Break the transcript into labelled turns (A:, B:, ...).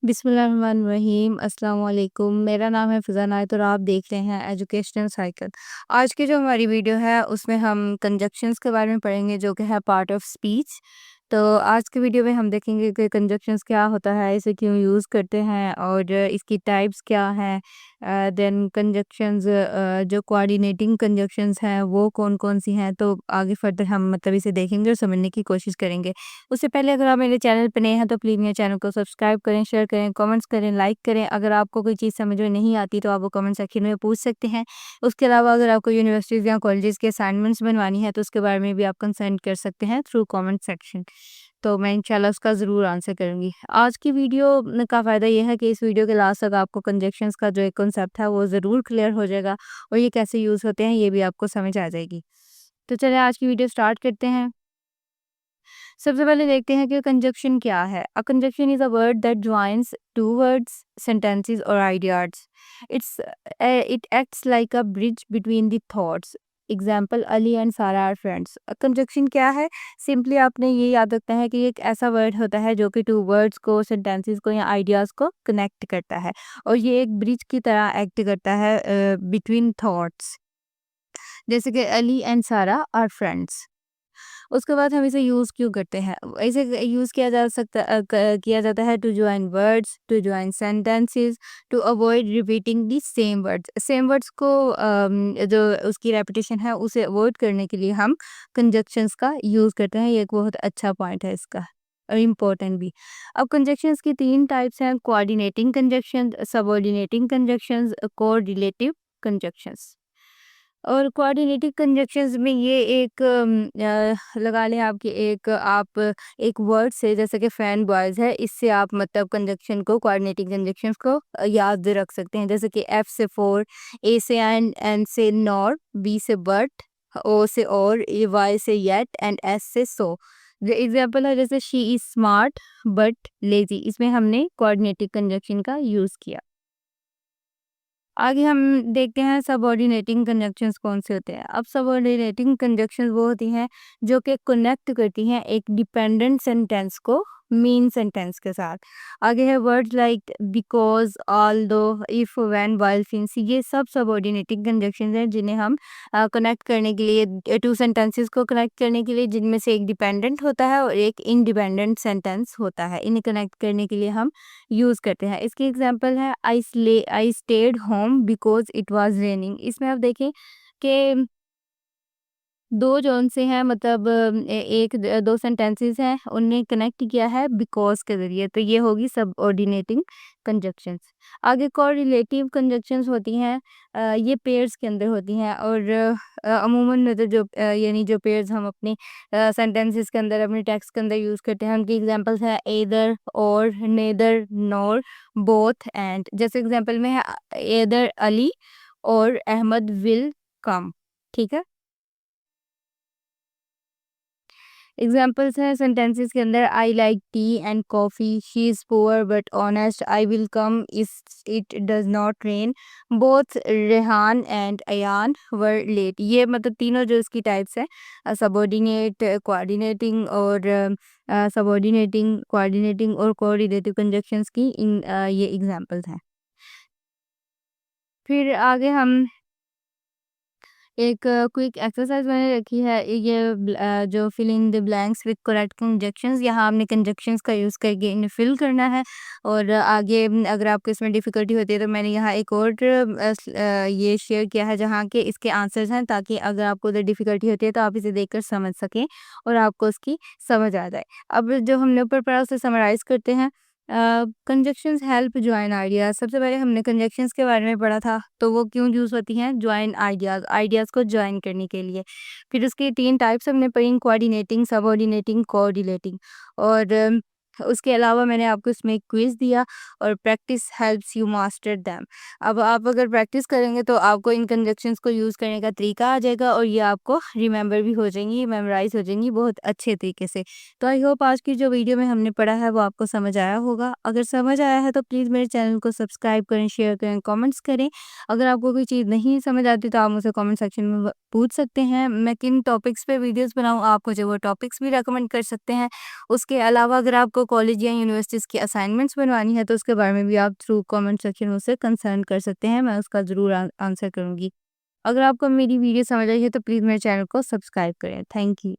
A: बिस्मिल्लाहिर्रहमानिर्रहीम अस्सलाम वालेकुम। मेरा नाम है फ़िज़ा नायत और आप देख रहे हैं एजुकेशनल साइकिल। आज की जो हमारी वीडियो है उसमें हम कंजक्शंस के बारे में पढ़ेंगे जो कि है पार्ट ऑफ स्पीच। तो आज की वीडियो में हम देखेंगे कि कंजक्शंस क्या होता है, इसे क्यों यूज़ करते हैं और इसकी टाइप्स क्या हैं। देन कंजक्शंस जो कोऑर्डिनेटिंग कंजक्शंस हैं वो कौन-कौन सी हैं, तो आगे फर्दर हम मतलब इसे देखेंगे और समझने की कोशिश करेंगे। उससे पहले अगर आप मेरे चैनल पे नए हैं तो प्लीज़ मेरे चैनल को सब्सक्राइब करें, शेयर करें, कमेंट्स करें, लाइक करें। अगर आपको कोई चीज़ समझ में नहीं आती तो आप वो कमेंट सेक्शन में पूछ सकते हैं। उसके अलावा अगर आपको यूनिवर्सिटीज़ या कॉलेजेस के असाइनमेंट्स बनवानी है तो उसके बारे में भी आप कंसल्ट कर सकते हैं थ्रू कमेंट सेक्शन। तो मैं इंशाल्लाह उसका ज़रूर आंसर करूँगी। आज की वीडियो का फ़ायदा ये है कि इस वीडियो के लास्ट तक आपको कंजक्शंस का जो एक कॉन्सेप्ट है वो ज़रूर क्लियर हो जाएगा और ये कैसे यूज़ होते हैं ये भी आपको समझ आ जाएगी। तो चलिए आज की वीडियो स्टार्ट करते हैं। सबसे पहले देखते हैं कि कंजक्शन क्या है। A conjunction is a word that joins two words, sentences और ideas. It's it acts like a bridge between the thoughts. Example, Ali and Sara are friends. Conjunction क्या है? सिंपली आपने ये याद रखना है कि ये एक ऐसा वर्ड होता है जो कि टू वर्ड्स को, सेंटेंसेस को या आइडियाज को कनेक्ट करता है और ये एक ब्रिज की तरह एक्ट करता है बिटवीन थॉट्स। जैसे कि Ali and Sara are friends. उसके बाद हम इसे यूज़ क्यों करते हैं? इसे यूज़ किया जा सकता किया जाता है to join words, to join sentences, to avoid repeating the same words. Same words को जो उसकी रेपिटेशन है उसे अवॉइड करने के लिए हम कंजक्शंस का यूज़ करते हैं। ये एक बहुत अच्छा पॉइंट है इसका और इम्पोर्टेंट भी। अब कंजक्शंस की 3 टाइप्स हैं: coordinating conjunction, subordinating conjunctions, correlative conjunctions. और कोऑर्डिनेटिव कंजक्शंस में ये एक लगा लें आपकी एक आप एक वर्ड से, जैसे कि फैन बॉयज़ है, इससे आप मतलब कंजक्शन को, कोऑर्डिनेटिंग कंजक्शंस को याद रख सकते हैं। जैसे कि एफ से फॉर, ए से एन से नॉर, बी से बट, ओ से और, वाई से येट एंड एस से सो। जो एग्जाम्पल है जैसे she is smart but lazy, इसमें हमने कोऑर्डिनेटिव कंजक्शन का यूज़ किया। आगे हम देखते हैं सबऑर्डिनेटिंग कंजक्शंस कौन से होते हैं। अब सबऑर्डिनेटिंग कंजक्शंस वो होती हैं जो कि कनेक्ट करती हैं एक डिपेंडेंट सेंटेंस को मेन सेंटेंस के साथ। आगे है words like because, although, if, when, while, since. ये सब सबऑर्डिनेटिंग कंजक्शंस हैं जिन्हें हम कनेक्ट करने के लिए, टू सेंटेंसेस को कनेक्ट करने के लिए, जिनमें से एक डिपेंडेंट होता है और एक इंडिपेंडेंट सेंटेंस होता है, इन्हें कनेक्ट करने के लिए हम यूज़ करते हैं। इसकी एग्जांपल है I stayed home because it was raining. इसमें आप देखें कि 2 जॉन से हैं, मतलब एक 2 सेंटेंसेस हैं, उन्हें कनेक्ट किया है बिकॉज़ के ज़रिए, तो ये होगी सबऑर्डिनेटिंग कंजक्शंस। आगे कोरिलेटिव कंजक्शंस होती हैं, ये पेयर्स के अंदर होती हैं और अमूमन मतलब जो यानी जो पेयर्स हम अपने सेंटेंसेस के अंदर, अपने टेक्स्ट के अंदर यूज़ करते हैं, उनकी एग्जांपल्स हैं ईदर और, नेदर नॉर, बोथ एंड। जैसे एग्जांपल में है ईदर अली और अहमद विल कम। ठीक है? एग्जाम्पल्स हैं सेंटेंसेस के अंदर I like tea and coffee, she is poor but honest, I will come if it does not rain, both Rehan and Ayan were late. ये मतलब तीनों जो इसकी टाइप्स हैं, सबऑर्डिनेट, कोऑर्डिनेटिंग और सबऑर्डिनेटिंग, कोऑर्डिनेटिंग और कोरिलेटिव कंजक्शंस की ये एग्जाम्पल्स हैं। फिर आगे हम एक क्विक एक्सरसाइज मैंने रखी है, ये जो fill in the blanks with correct conjunctions. यहाँ आपने कंजक्शंस का यूज़ करके इन्हें फिल करना है और आगे अगर आपको इसमें डिफ़िकल्टी होती है तो मैंने यहाँ एक और ये शेयर किया है जहाँ के इसके आंसर्स हैं, ताकि अगर आपको उधर डिफ़िकल्टी होती है तो आप इसे देखकर समझ सकें और आपको उसकी समझ आ जाए। अब जो हमने ऊपर पढ़ा उसे समराइज़ करते हैं। Conjunctions help join ideas. सबसे पहले हमने कंजक्शंस के बारे में पढ़ा था, तो वो क्यों यूज़ होती हैं? जॉइन आइडियाज़, आइडियाज़ को जॉइन करने के लिए। फिर उसकी 3 टाइप्स हमने पढ़ी, कोऑर्डिनेटिंग, सबऑर्डिनेटिंग, कोरिलेटिंग। और उसके अलावा मैंने आपको इसमें एक क्विज़ दिया और practice helps you master them. अब आप अगर प्रैक्टिस करेंगे तो आपको इन कंजक्शंस को यूज़ करने का तरीका आ जाएगा और ये आपको रिमेंबर भी हो जाएंगी, मेमोराइज़ हो जाएंगी बहुत अच्छे तरीके से। तो आई होप आज की जो वीडियो में हमने पढ़ा है वो आपको समझ आया होगा। अगर समझ आया है तो प्लीज़ मेरे चैनल को सब्सक्राइब करें, शेयर करें, कमेंट्स करें। अगर आपको कोई चीज़ नहीं समझ आती तो आप मुझसे कमेंट सेक्शन में पूछ सकते हैं। मैं किन टॉपिक्स पे वीडियोस बनाऊँ, आप मुझे वो टॉपिक्स भी रेकमेंड कर सकते हैं। उसके अलावा अगर आपको आपको कॉलेज या यूनिवर्सिटीज़ की असाइनमेंट्स बनवानी है तो उसके बारे में भी आप थ्रू कमेंट सेक्शन मुझसे कंसर्न कर सकते हैं, मैं उसका ज़रूर आंसर करूँगी। अगर आपको मेरी वीडियो समझ आई है तो प्लीज़ मेरे चैनल को सब्सक्राइब करें। Thank you.